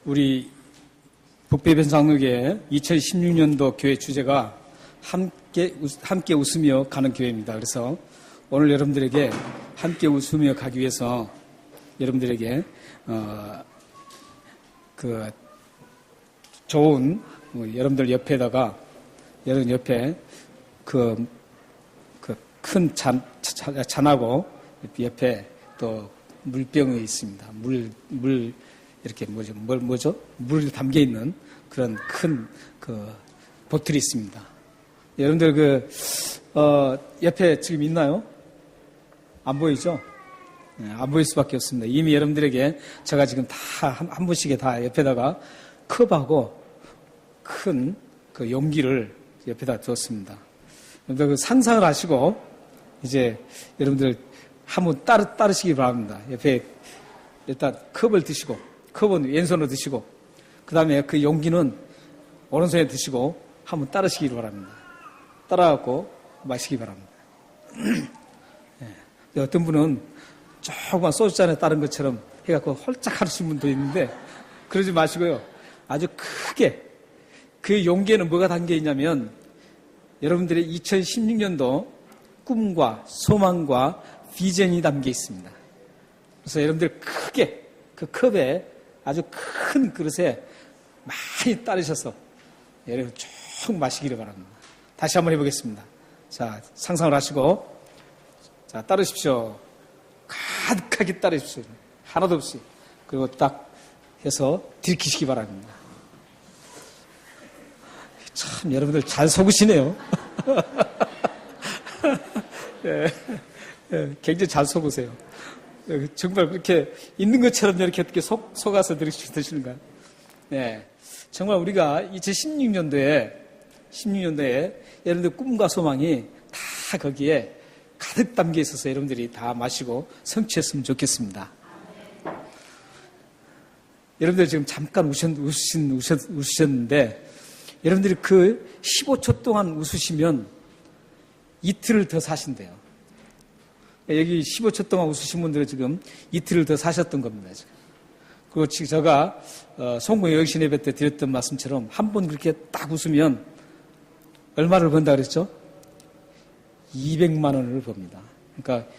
우리 북배변장로교회 2016년도 교회 주제가 함께 웃으며 가는 교회입니다. 그래서 오늘 여러분들에게 함께 웃으며 가기 위해서 여러분들에게 좋은 여러분들 옆에다가 여러분 옆에 큰 잔하고 옆에 또 물병이 있습니다. 물 이렇게 뭐죠? 물이 담겨 있는 그런 큰 보틀이 있습니다. 여러분들 옆에 지금 있나요? 안 보이죠? 네, 안 보일 수밖에 없습니다. 이미 여러분들에게 제가 지금 다 한 분씩에 다 옆에다가 컵하고 큰 용기를 옆에다 두었습니다. 여러분들 상상을 하시고 이제 여러분들 한번 따르시기 바랍니다. 옆에 일단 컵을 드시고, 컵은 왼손으로 드시고, 그 다음에 그 용기는 오른손에 드시고 한번 따르시기 바랍니다. 따라갖고 마시기 바랍니다. 네. 어떤 분은 조그만 소주잔에 따른 것처럼 해갖고 홀짝 하시는 분도 있는데 그러지 마시고요. 아주 크게 그 용기에는 뭐가 담겨 있냐면 여러분들의 2016년도 꿈과 소망과 비전이 담겨 있습니다. 그래서 여러분들 크게 그 컵에 아주 큰 그릇에 많이 따르셔서 여러분 쭉 마시기를 바랍니다. 다시 한번 해보겠습니다. 자, 상상을 하시고 자, 따르십시오. 가득하게 따르십시오. 하나도 없이. 그리고 딱 해서 들이키시기 바랍니다. 참 여러분들 잘 속으시네요. 예, 굉장히 잘 속으세요. 정말 그렇게 있는 것처럼 이렇게 어떻게 속아서 드시는가. 네. 정말 우리가 2016년도에 여러분들 꿈과 소망이 다 거기에 가득 담겨 있어서 여러분들이 다 마시고 성취했으면 좋겠습니다. 여러분들 지금 잠깐 웃으셨는데 여러분들이 그 15초 동안 웃으시면 이틀을 더 사신대요. 여기 15초 동안 웃으신 분들은 지금 이틀을 더 사셨던 겁니다. 지금. 그리고 지금 제가 송구의 여신 예배 때 드렸던 말씀처럼 한 번 그렇게 딱 웃으면 얼마를 번다 그랬죠? 200만 원을 법니다. 그러니까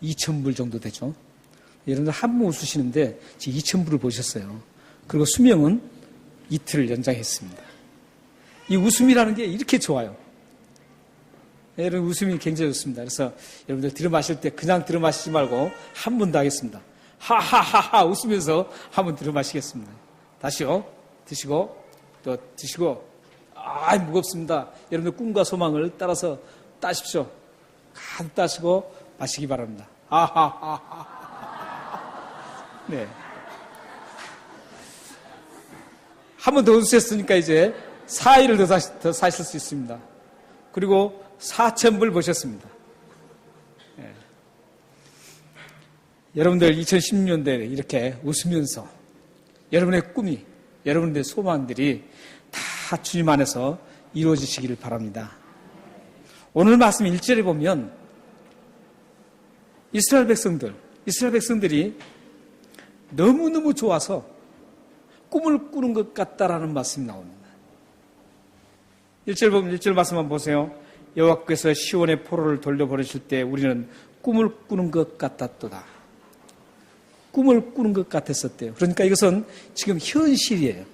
2,000불 정도 되죠. 여러분들 한 번 웃으시는데 지금 2,000불을 보셨어요. 그리고 수명은 이틀을 연장했습니다. 이 웃음이라는 게 이렇게 좋아요. 여러분 웃음이 굉장히 좋습니다. 그래서 여러분들 들어마실 때 그냥 들어마시지 말고 한 번 더 하겠습니다. 하하하하 웃으면서 한 번 들어마시겠습니다. 다시요. 드시고 또 드시고 무겁습니다. 여러분들 꿈과 소망을 따라서 따십시오. 가득 따시고 마시기 바랍니다. 하하하하. 네. 한 번 더 웃으셨으니까 이제 4일을 더 사실 수 있습니다. 그리고 4,000불 보셨습니다. 네. 여러분들 2016년도에 이렇게 웃으면서 여러분의 꿈이, 여러분의 소망들이 다 주님 안에서 이루어지시기를 바랍니다. 오늘 말씀 1절에 보면 이스라엘 백성들이 너무너무 좋아서 꿈을 꾸는 것 같다라는 말씀이 나옵니다. 1절 보면 1절 말씀 한번 보세요. 여호와께서 시온의 포로를 돌려보내실 때 우리는 꿈을 꾸는 것 같았도다. 꿈을 꾸는 것 같았었대요. 그러니까 이것은 지금 현실이에요.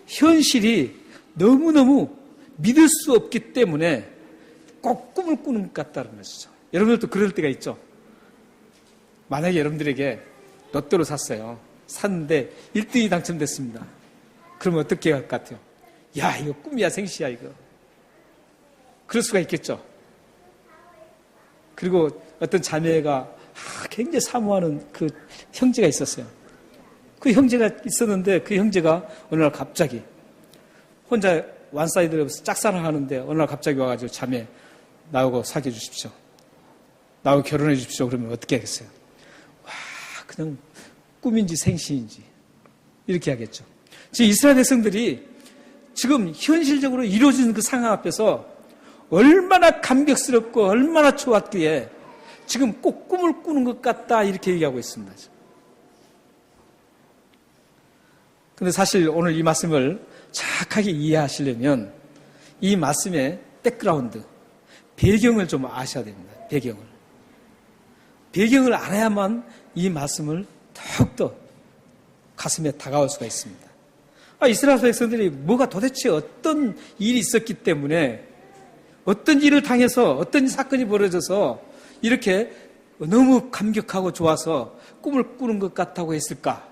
현실이 너무너무 믿을 수 없기 때문에 꼭 꿈을 꾸는 것 같다는 것이죠. 여러분들도 그럴 때가 있죠. 만약에 여러분들에게 로또를 샀어요. 샀는데 1등이 당첨됐습니다. 그러면 어떻게 할 것 같아요? 야, 이거 꿈이야 생시야 이거. 그럴 수가 있겠죠. 그리고 어떤 자매가 굉장히 사모하는 그 형제가 있었어요. 그 형제가 있었는데 그 형제가 어느 날 갑자기 혼자 완사이드로 짝사랑 하는데 어느 날 갑자기 와가지고 자매 나하고 사귀어 주십시오. 나하고 결혼해 주십시오. 그러면 어떻게 하겠어요? 와, 그냥 꿈인지 생시인지 이렇게 하겠죠. 지금 이스라엘 백성들이 지금 현실적으로 이루어지는 그 상황 앞에서 얼마나 감격스럽고 얼마나 좋았기에 지금 꼭 꿈을 꾸는 것 같다 이렇게 얘기하고 있습니다. 근데 사실 오늘 이 말씀을 정확하게 이해하시려면 이 말씀의 백그라운드, 배경을 좀 아셔야 됩니다. 배경을 알아야만 이 말씀을 더욱더 가슴에 다가올 수가 있습니다. 이스라엘 백성들이 뭐가 도대체 어떤 일이 있었기 때문에 어떤 일을 당해서 어떤 사건이 벌어져서 이렇게 너무 감격하고 좋아서 꿈을 꾸는 것 같다고 했을까?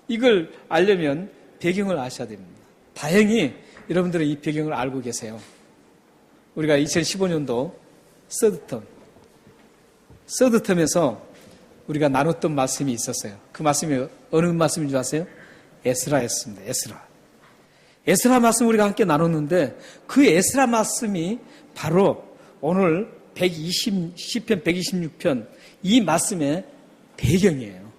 이걸 알려면 배경을 아셔야 됩니다. 다행히 여러분들은 이 배경을 알고 계세요. 우리가 2015년도 서드텀에서 우리가 나눴던 말씀이 있었어요. 그 말씀이 어느 말씀인 줄 아세요? 에스라였습니다. 에스라 말씀 우리가 함께 나눴는데 그 에스라 말씀이 바로 오늘 시편 126편 이 말씀의 배경이에요.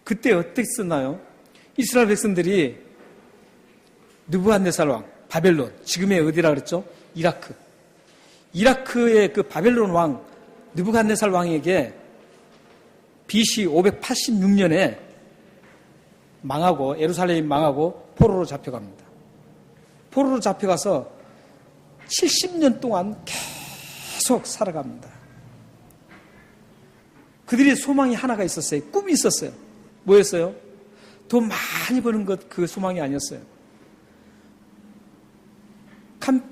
그때 어떻게 썼나요? 이스라엘 백성들이 느부갓네살 왕, 바벨론, 지금의 어디라 그랬죠? 이라크의 그 바벨론 왕, 느부갓네살 왕에게 BC 586년에 망하고, 예루살렘이 망하고 포로로 잡혀갑니다. 포로로 잡혀가서 70년 동안 계속 살아갑니다. 그들의 소망이 하나가 있었어요. 꿈이 있었어요. 뭐였어요? 돈 많이 버는 것, 그 소망이 아니었어요.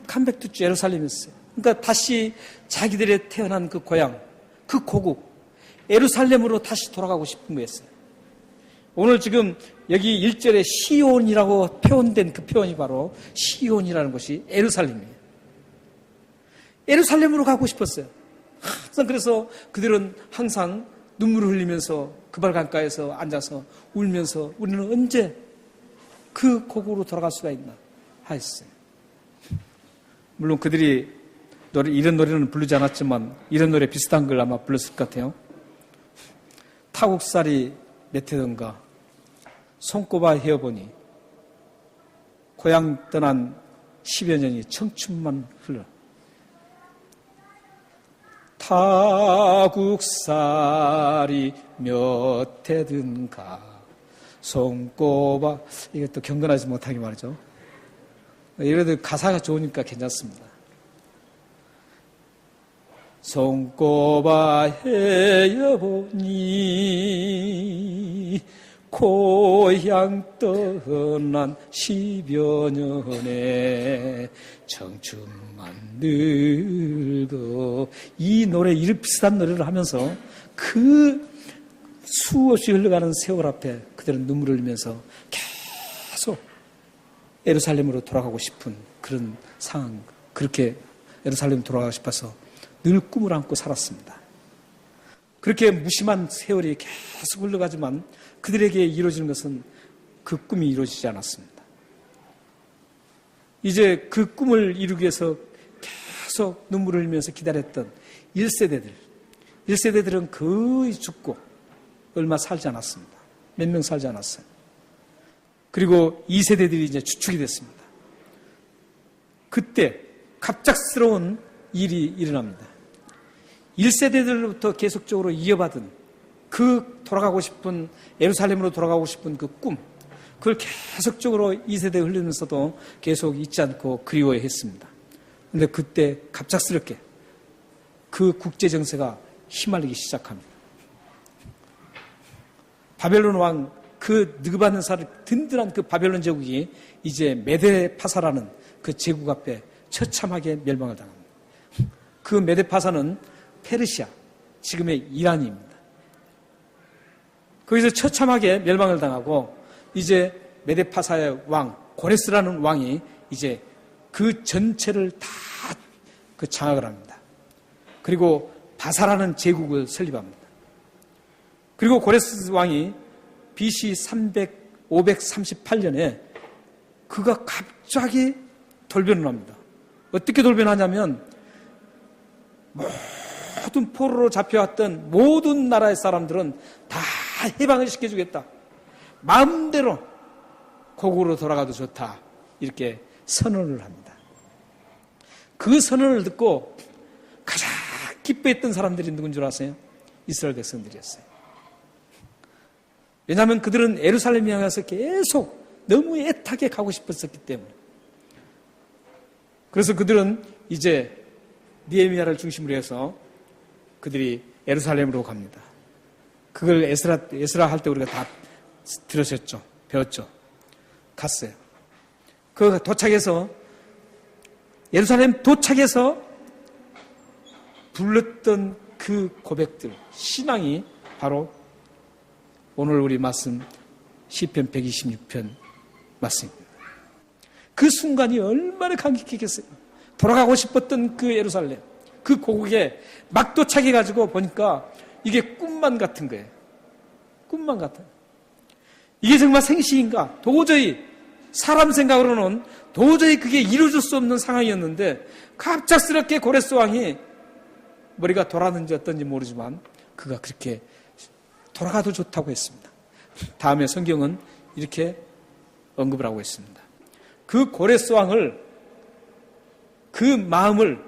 컴백 투 예루살렘이었어요. 그러니까 다시 자기들의 태어난 그 고향, 그 고국, 예루살렘으로 다시 돌아가고 싶은 거였어요. 오늘 지금 여기 1절에 시온이라고 표현된 그 표현이 바로 시온이라는 것이 예루살렘이에요. 예루살렘으로 가고 싶었어요. 항상 그래서 그들은 항상 눈물을 흘리면서 그발 강가에서 앉아서 울면서 우리는 언제 그 고국으로 돌아갈 수가 있나 하였어요. 물론 그들이 이런 노래는 부르지 않았지만 이런 노래 비슷한 걸 아마 불렀을 것 같아요. 타국살이 몇 해던가 손꼽아 헤어보니 고향 떠난 10여 년이 청춘만 흘러. 타국살이 몇 해든가 손꼽아, 이게 또 경건하지 못하게 말이죠. 이래도 가사가 좋으니까 괜찮습니다. 손꼽아 헤어보니 고향 떠난 10여 년에 청춘만 늙어. 이 노래, 이 비슷한 노래를 하면서 그 수없이 흘러가는 세월 앞에 그들은 눈물을 흘리면서 계속 예루살렘으로 돌아가고 싶은 그런 상황, 그렇게 예루살렘 돌아가고 싶어서 늘 꿈을 안고 살았습니다. 그렇게 무심한 세월이 계속 흘러가지만 그들에게 이루어지는 것은 그 꿈이 이루어지지 않았습니다. 이제 그 꿈을 이루기 위해서 계속 눈물을 흘리면서 기다렸던 1세대들은 거의 죽고 얼마 살지 않았습니다. 몇 명 살지 않았어요. 그리고 2세대들이 이제 주축이 됐습니다. 그때 갑작스러운 일이 일어납니다. 1세대들로부터 계속적으로 이어받은 그 돌아가고 싶은, 예루살렘으로 돌아가고 싶은 그 꿈, 그걸 계속적으로 2세대 흘리면서도 계속 잊지 않고 그리워했습니다. 그런데 그때 갑작스럽게 그 국제정세가 휘말리기 시작합니다. 바벨론 왕, 그 느부갓네살을 든든한 그 바벨론 제국이 이제 메데파사라는 그 제국 앞에 처참하게 멸망을 당합니다. 그 메데파사는 페르시아, 지금의 이란입니다. 거기서 처참하게 멸망을 당하고 이제 메데파사의 왕, 고레스라는 왕이 이제 그 전체를 다 그 장악을 합니다. 그리고 바사라는 제국을 설립합니다. 그리고 고레스 왕이 BC 538년에 그가 갑자기 돌변을 합니다. 어떻게 돌변하냐면 모든 포로로 잡혀왔던 모든 나라의 사람들은 다 해방을 시켜주겠다. 마음대로 고국으로 돌아가도 좋다. 이렇게 선언을 합니다. 그 선언을 듣고 가장 기뻐했던 사람들이 누군 줄 아세요? 이스라엘 백성들이었어요. 왜냐하면 그들은 예루살렘에 향해서 계속 너무 애타게 가고 싶었었기 때문에. 그래서 그들은 이제 느헤미야를 중심으로 해서 그들이 예루살렘으로 갑니다. 그걸 에스라 할 때 우리가 다 들으셨죠? 배웠죠? 갔어요. 그 도착해서 예루살렘 도착해서 불렀던 그 고백들, 신앙이 바로 오늘 우리 말씀 시편 126편 말씀입니다. 그 순간이 얼마나 감격했겠어요. 돌아가고 싶었던 그 예루살렘, 그 고국에 막 도착해가지고 보니까 이게 꿈만 같은 거예요. 꿈만 같아요. 이게 정말 생시인가? 도저히 사람 생각으로는 도저히 그게 이루어질 수 없는 상황이었는데 갑작스럽게 고레스 왕이 머리가 돌았는지 어떤지 모르지만 그가 그렇게 돌아가도 좋다고 했습니다. 다음에 성경은 이렇게 언급을 하고 있습니다. 그 고레스 왕을 그 마음을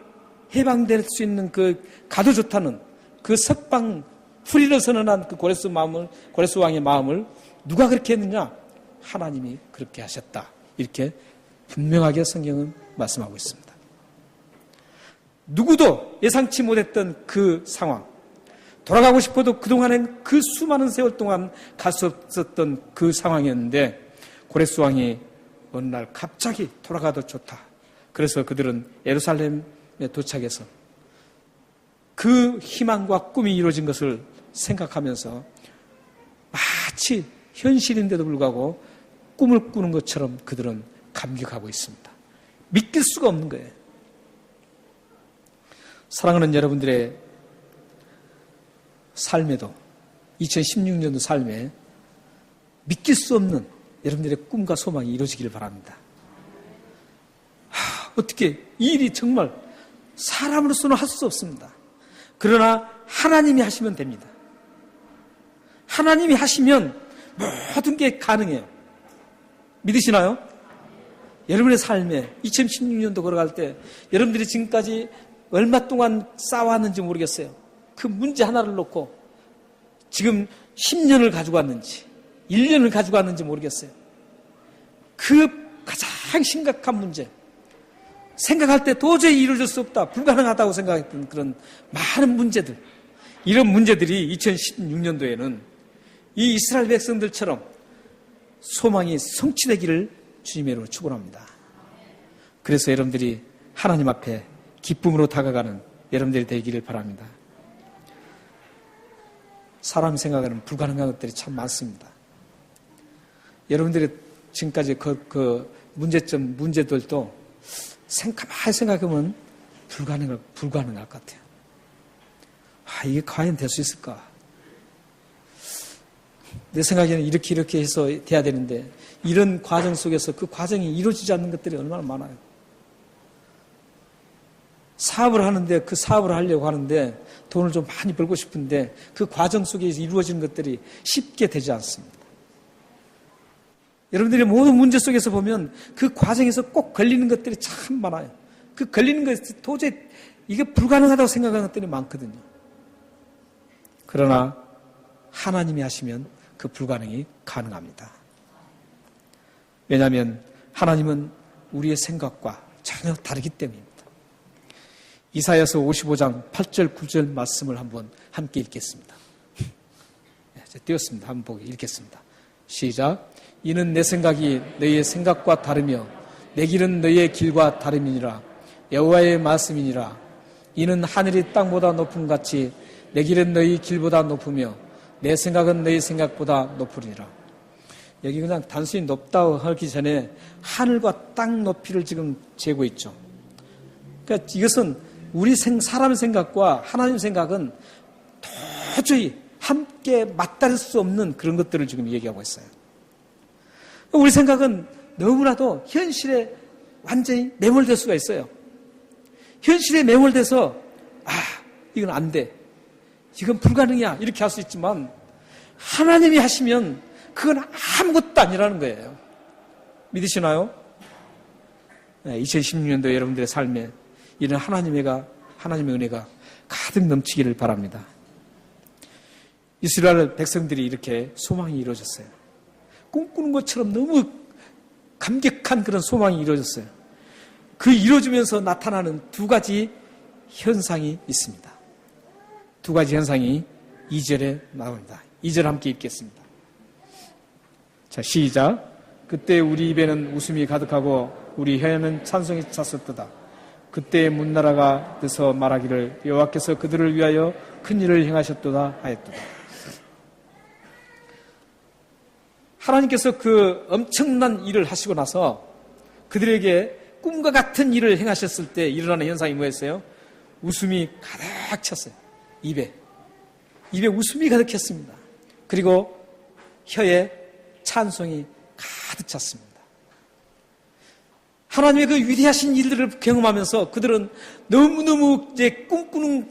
해방될 수 있는 그 가도 좋다는 그 석방 풀이를 선언한 그 고레스 왕의 마음을 누가 그렇게 했느냐? 하나님이 그렇게 하셨다. 이렇게 분명하게 성경은 말씀하고 있습니다. 누구도 예상치 못했던 그 상황, 돌아가고 싶어도 그동안엔 그 수많은 세월 동안 갈 수 없었던 그 상황이었는데 고레스 왕이 어느 날 갑자기 돌아가도 좋다. 그래서 그들은 예루살렘에 도착해서 그 희망과 꿈이 이루어진 것을 생각하면서 마치 현실인데도 불구하고 꿈을 꾸는 것처럼 그들은 감격하고 있습니다. 믿길 수가 없는 거예요. 사랑하는 여러분들의 삶에도 2016년도 삶에 믿길 수 없는 여러분들의 꿈과 소망이 이루어지기를 바랍니다. 어떻게 이 일이 정말 사람으로서는 할 수 없습니다. 그러나 하나님이 하시면 됩니다. 하나님이 하시면 모든 게 가능해요. 믿으시나요? 여러분의 삶에 2016년도 걸어갈 때 여러분들이 지금까지 얼마 동안 쌓아왔는지 모르겠어요. 그 문제 하나를 놓고 지금 10년을 가지고 왔는지 1년을 가지고 왔는지 모르겠어요. 그 가장 심각한 문제, 생각할 때 도저히 이루어질 수 없다, 불가능하다고 생각했던 그런 많은 문제들, 이런 문제들이 2016년도에는 이 이스라엘 백성들처럼 소망이 성취되기를 주님으로 축원합니다. 그래서 여러분들이 하나님 앞에 기쁨으로 다가가는 여러분들이 되기를 바랍니다. 사람 생각하는 불가능한 것들이 참 많습니다. 여러분들이 지금까지 그 문제들도 가만히 생각하면 불가능할 것 같아요. 이게 과연 될 수 있을까? 내 생각에는 이렇게 해서 돼야 되는데 이런 과정 속에서 그 과정이 이루어지지 않는 것들이 얼마나 많아요. 사업을 하는데 그 사업을 하려고 하는데 돈을 좀 많이 벌고 싶은데 그 과정 속에서 이루어지는 것들이 쉽게 되지 않습니다. 여러분들이 모든 문제 속에서 보면 그 과정에서 꼭 걸리는 것들이 참 많아요. 그 걸리는 것이 도저히 이게 불가능하다고 생각하는 것들이 많거든요. 그러나 하나님이 하시면 그 불가능이 가능합니다. 왜냐하면 하나님은 우리의 생각과 전혀 다르기 때문입니다. 이사야서 55장 8절 9절 말씀을 한번 함께 읽겠습니다. 띄웠습니다. 한번 보기 읽겠습니다. 시작. 이는 내 생각이 너희의 생각과 다르며 내 길은 너희의 길과 다름이니라. 여호와의 말씀이니라. 이는 하늘이 땅보다 높음 같이 내 길은 너희 길보다 높으며 내 생각은 너희 생각보다 높으리라. 여기 그냥 단순히 높다고 하기 전에 하늘과 땅 높이를 지금 재고 있죠. 그러니까 이것은 우리 사람 생각과 하나님 생각은 도저히 함께 맞닿을 수 없는 그런 것들을 지금 얘기하고 있어요. 우리 생각은 너무나도 현실에 완전히 매몰될 수가 있어요. 현실에 매몰돼서 이건 안 돼, 이건 불가능이야 이렇게 할 수 있지만 하나님이 하시면 그건 아무것도 아니라는 거예요. 믿으시나요? 2016년도 여러분들의 삶에 이런 하나님의 은혜가 가득 넘치기를 바랍니다. 이스라엘 백성들이 이렇게 소망이 이루어졌어요. 꿈꾸는 것처럼 너무 감격한 그런 소망이 이루어졌어요. 그 이루어지면서 나타나는 두 가지 현상이 있습니다. 두 가지 현상이 2절에 나옵니다. 2절 함께 읽겠습니다. 자, 시작. 그때 우리 입에는 웃음이 가득하고 우리 혀에는 찬송이 찼었도다. 그때 문나라가 돼서 말하기를 여호와께서 그들을 위하여 큰 일을 행하셨도다 하였도다. 하나님께서 그 엄청난 일을 하시고 나서 그들에게 꿈과 같은 일을 행하셨을 때 일어나는 현상이 뭐였어요? 웃음이 가득 찼어요. 입에 웃음이 가득했습니다. 그리고 혀에 찬송이 가득 찼습니다. 하나님의 그 위대하신 일들을 경험하면서 그들은 너무너무 이제 꿈꾸는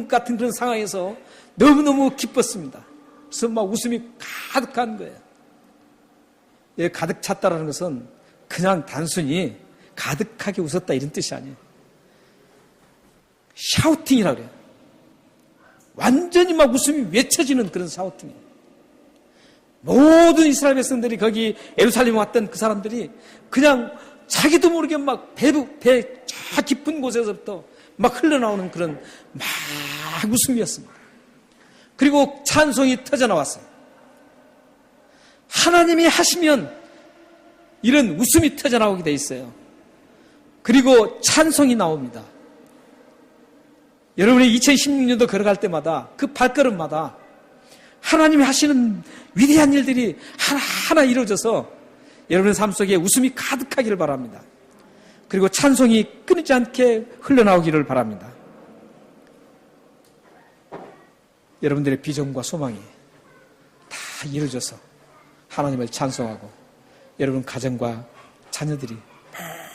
같은 그런 상황에서 너무너무 기뻤습니다. 그래서 막 웃음이 가득한 거예요. 예, 가득 찼다라는 것은 그냥 단순히 가득하게 웃었다 이런 뜻이 아니에요. 샤우팅이라고 그래요. 완전히 막 웃음이 외쳐지는 그런 샤우팅이에요. 모든 이스라엘 백성들이 거기 예루살렘에 왔던 그 사람들이 그냥 자기도 모르게 막 배 저 깊은 곳에서부터 막 흘러나오는 그런 막 웃음이었습니다. 그리고 찬송이 터져나왔어요. 하나님이 하시면 이런 웃음이 터져나오게 돼 있어요. 그리고 찬송이 나옵니다. 여러분이 2016년도 걸어갈 때마다 그 발걸음마다 하나님이 하시는 위대한 일들이 하나하나 이루어져서 여러분의 삶 속에 웃음이 가득하기를 바랍니다. 그리고 찬송이 끊이지 않게 흘러나오기를 바랍니다. 여러분들의 비전과 소망이 다 이루어져서 하나님을 찬송하고 여러분 가정과 자녀들이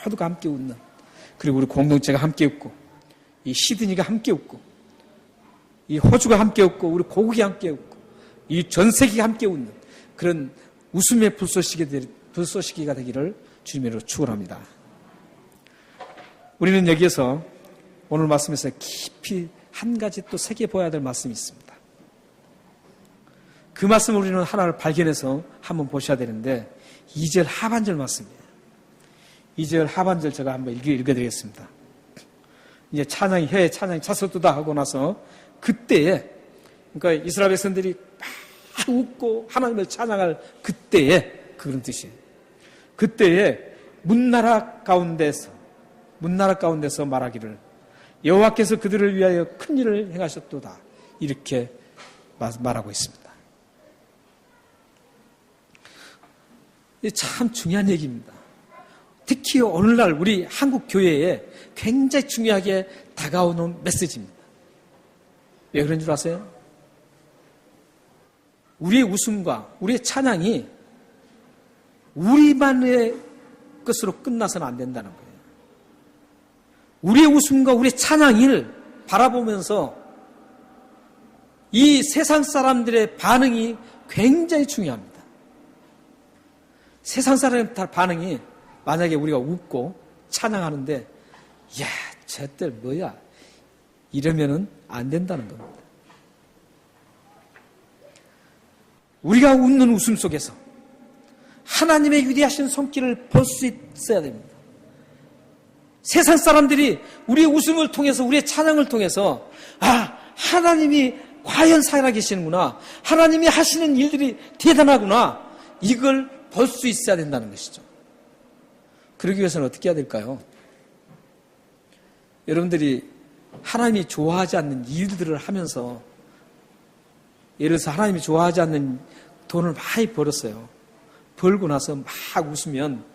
모두가 함께 웃는, 그리고 우리 공동체가 함께 웃고 이 시드니가 함께 웃고 이 호주가 함께 웃고 우리 고국이 함께 웃고 이 전 세계가 함께 웃는 그런 웃음의 불쏘시개가 되기를 주님으로 축원합니다. 우리는 여기에서 오늘 말씀에서 깊이 한 가지 또 새겨봐야 될 말씀이 있습니다. 그 말씀을 우리는 하나를 발견해서 한번 보셔야 되는데 2절 하반절 말씀이에요. 2절 하반절 제가 한번 읽어드리겠습니다. 이제 혀에 찬양이 찼었도다 하고 나서 그때에, 그러니까 이스라엘 백성들이 막 웃고 하나님을 찬양할 그때에, 그런 뜻이에요. 그때에 문나라 가운데서 말하기를 여호와께서 그들을 위하여 큰 일을 행하셨도다, 이렇게 말하고 있습니다. 이게 참 중요한 얘기입니다. 특히 오늘날 우리 한국 교회에 굉장히 중요하게 다가오는 메시지입니다. 왜 그런 줄 아세요? 우리의 웃음과 우리의 찬양이 우리만의 것으로 끝나서는 안 된다는 거예요. 우리의 웃음과 우리의 찬양을 바라보면서 이 세상 사람들의 반응이 굉장히 중요합니다. 세상 사람의 반응이 만약에 우리가 웃고 찬양하는데 야, 쟤들 뭐야? 이러면은 안 된다는 겁니다. 우리가 웃는 웃음 속에서 하나님의 위대하신 손길을 볼 수 있어야 됩니다. 세상 사람들이 우리의 웃음을 통해서, 우리의 찬양을 통해서 하나님이 과연 살아계시는구나, 하나님이 하시는 일들이 대단하구나, 이걸 볼 수 있어야 된다는 것이죠. 그러기 위해서는 어떻게 해야 될까요? 여러분들이 하나님이 좋아하지 않는 일들을 하면서, 예를 들어서 하나님이 좋아하지 않는 돈을 많이 벌었어요. 벌고 나서 막 웃으면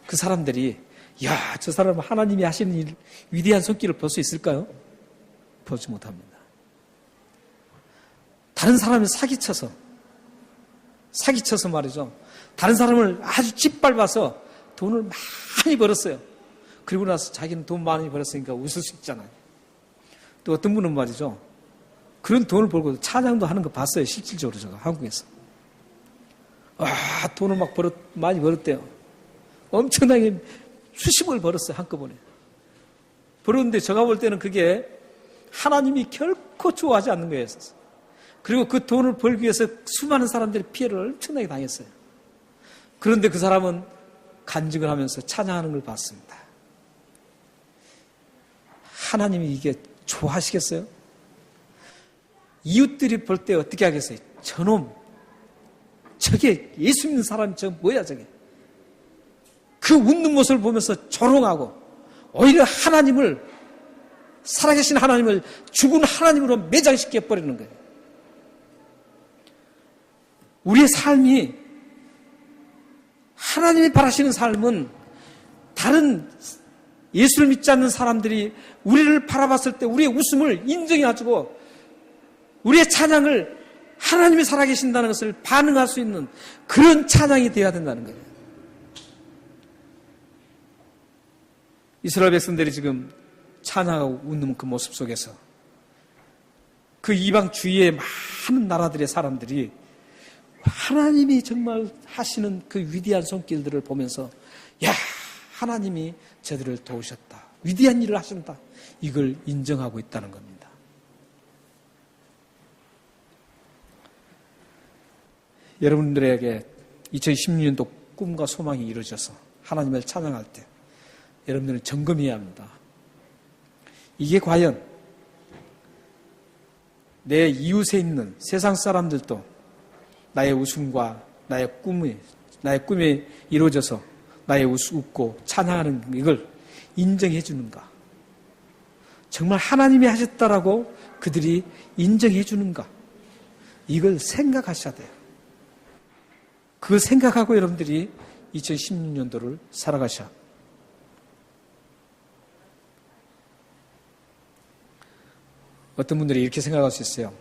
그 사람들이 야, 저 사람은 하나님이 하시는 일, 위대한 손길을 볼 수 있을까요? 보지 못합니다. 다른 사람을 사기쳐서 말이죠. 다른 사람을 아주 짓밟아서 돈을 많이 벌었어요. 그리고 나서 자기는 돈 많이 벌었으니까 웃을 수 있잖아요. 또 어떤 분은 말이죠, 그런 돈을 벌고 찬양도 하는 거 봤어요. 실질적으로 제가 한국에서. 돈을 막 많이 벌었대요. 엄청나게 수십을 벌었어요, 한꺼번에. 벌었는데 제가 볼 때는 그게 하나님이 결코 좋아하지 않는 거였어요. 그리고 그 돈을 벌기 위해서 수많은 사람들이 피해를 엄청나게 당했어요. 그런데 그 사람은 간증을 하면서 찬양하는 걸 봤습니다. 하나님이 이게 좋아하시겠어요? 이웃들이 볼 때 어떻게 하겠어요? 저놈, 저게 예수 믿는 사람이 저 뭐야 저게. 그 웃는 모습을 보면서 조롱하고 오히려 하나님을, 살아계신 하나님을 죽은 하나님으로 매장시켜 버리는 거예요. 우리의 삶이, 하나님이 바라시는 삶은 다른 예수를 믿지 않는 사람들이 우리를 바라봤을 때 우리의 웃음을 인정해가지고 우리의 찬양을 하나님이 살아계신다는 것을 반응할 수 있는 그런 찬양이 되어야 된다는 거예요. 이스라엘 백성들이 지금 찬양하고 웃는 그 모습 속에서 그 이방 주위의 많은 나라들의 사람들이 하나님이 정말 하시는 그 위대한 손길들을 보면서 야, 하나님이 저들을 도우셨다. 위대한 일을 하신다. 이걸 인정하고 있다는 겁니다. 여러분들에게 2016년도 꿈과 소망이 이루어져서 하나님을 찬양할 때 여러분들은 점검해야 합니다. 이게 과연 내 이웃에 있는 세상 사람들도 나의 웃음과 나의 꿈이 이루어져서 나의 웃고 찬양하는 이걸 인정해 주는가? 정말 하나님이 하셨다라고 그들이 인정해 주는가? 이걸 생각하셔야 돼요. 그걸 생각하고 여러분들이 2016년도를 살아가셔야 합니다. 어떤 분들이 이렇게 생각할 수 있어요.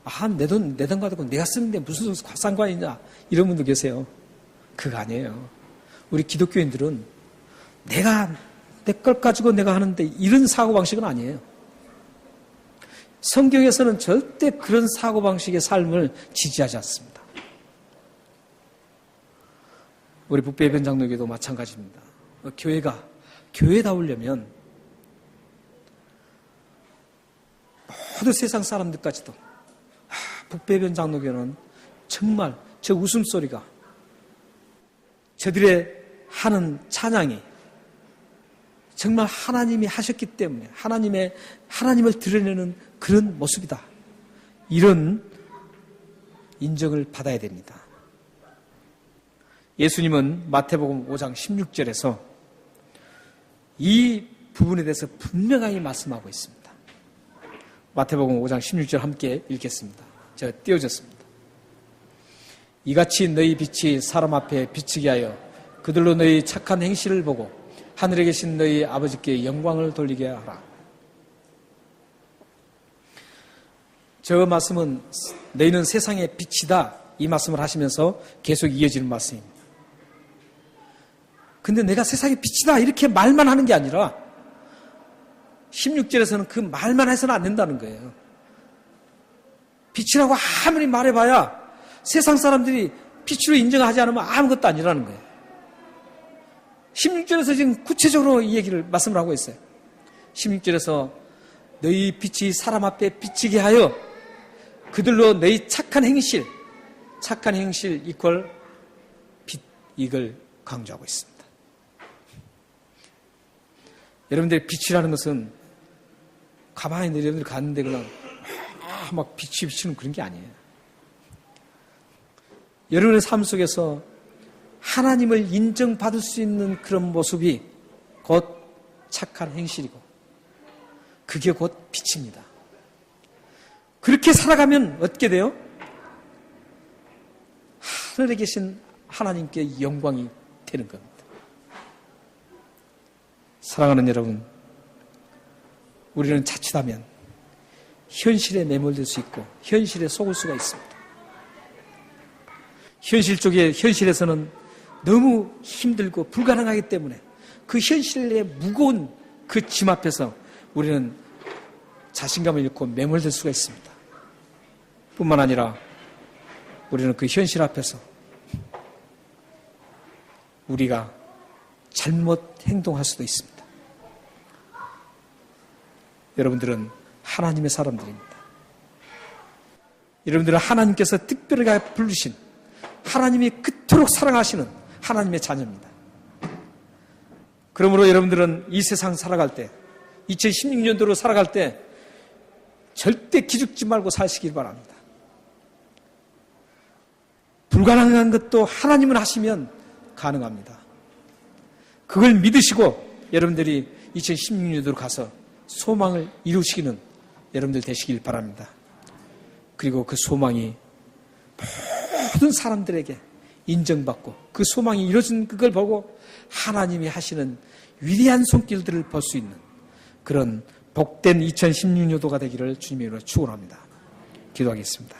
아, 내 돈 가지고 내가 쓰는데 무슨 상관이냐. 이런 분도 계세요. 그거 아니에요. 우리 기독교인들은 내 걸 가지고 내가 하는데 이런 사고방식은 아니에요. 성경에서는 절대 그런 사고방식의 삶을 지지하지 않습니다. 우리 북배변 장로교도 마찬가지입니다. 교회가 교회다우려면 모든 세상 사람들까지도 북배변 장로교는 정말 저 웃음소리가, 저들의 하는 찬양이 정말 하나님이 하셨기 때문에 하나님을 드러내는 그런 모습이다. 이런 인정을 받아야 됩니다. 예수님은 마태복음 5장 16절에서 이 부분에 대해서 분명하게 말씀하고 있습니다. 마태복음 5장 16절 함께 읽겠습니다. 제가 띄워줬습니다. 이같이 너희 빛이 사람 앞에 비치게 하여 그들로 너희 착한 행실을 보고 하늘에 계신 너희 아버지께 영광을 돌리게 하라. 저 말씀은 너희는 세상의 빛이다, 이 말씀을 하시면서 계속 이어지는 말씀입니다. 근데 내가 세상의 빛이다 이렇게 말만 하는 게 아니라 16절에서는 그 말만 해서는 안 된다는 거예요. 빛이라고 아무리 말해봐야 세상 사람들이 빛으로 인정하지 않으면 아무것도 아니라는 거예요. 16절에서 지금 구체적으로 이 얘기를 말씀을 하고 있어요. 16절에서 너희 빛이 사람 앞에 비치게 하여 그들로 너희 착한 행실 이퀄 빛, 이걸 강조하고 있습니다. 여러분들의 빛이라는 것은 가만히 여러분들이 갔는데 그냥 막 빛이 비치는 그런 게 아니에요. 여러분의 삶 속에서 하나님을 인정받을 수 있는 그런 모습이 곧 착한 행실이고 그게 곧 빛입니다. 그렇게 살아가면 어떻게 돼요? 하늘에 계신 하나님께 영광이 되는 겁니다. 사랑하는 여러분, 우리는 자칫하면 현실에 매몰될 수 있고 현실에 속을 수가 있습니다. 현실에서는 너무 힘들고 불가능하기 때문에 그 현실의 무거운 그 짐 앞에서 우리는 자신감을 잃고 매몰될 수가 있습니다. 뿐만 아니라 우리는 그 현실 앞에서 우리가 잘못 행동할 수도 있습니다. 여러분들은 하나님의 사람들입니다. 여러분들은 하나님께서 특별하게 부르신 하나님이 그토록 사랑하시는 하나님의 자녀입니다. 그러므로 여러분들은 이 세상 살아갈 때 2016년도로 살아갈 때 절대 기죽지 말고 사시길 바랍니다. 불가능한 것도 하나님은 하시면 가능합니다. 그걸 믿으시고 여러분들이 2016년도로 가서 소망을 이루시기는 여러분들 되시길 바랍니다. 그리고 그 소망이 모든 사람들에게 인정받고 그 소망이 이루어진 그걸 보고 하나님이 하시는 위대한 손길들을 볼 수 있는 그런 복된 2016년도가 되기를 주님의 이름으로 축원합니다. 기도하겠습니다.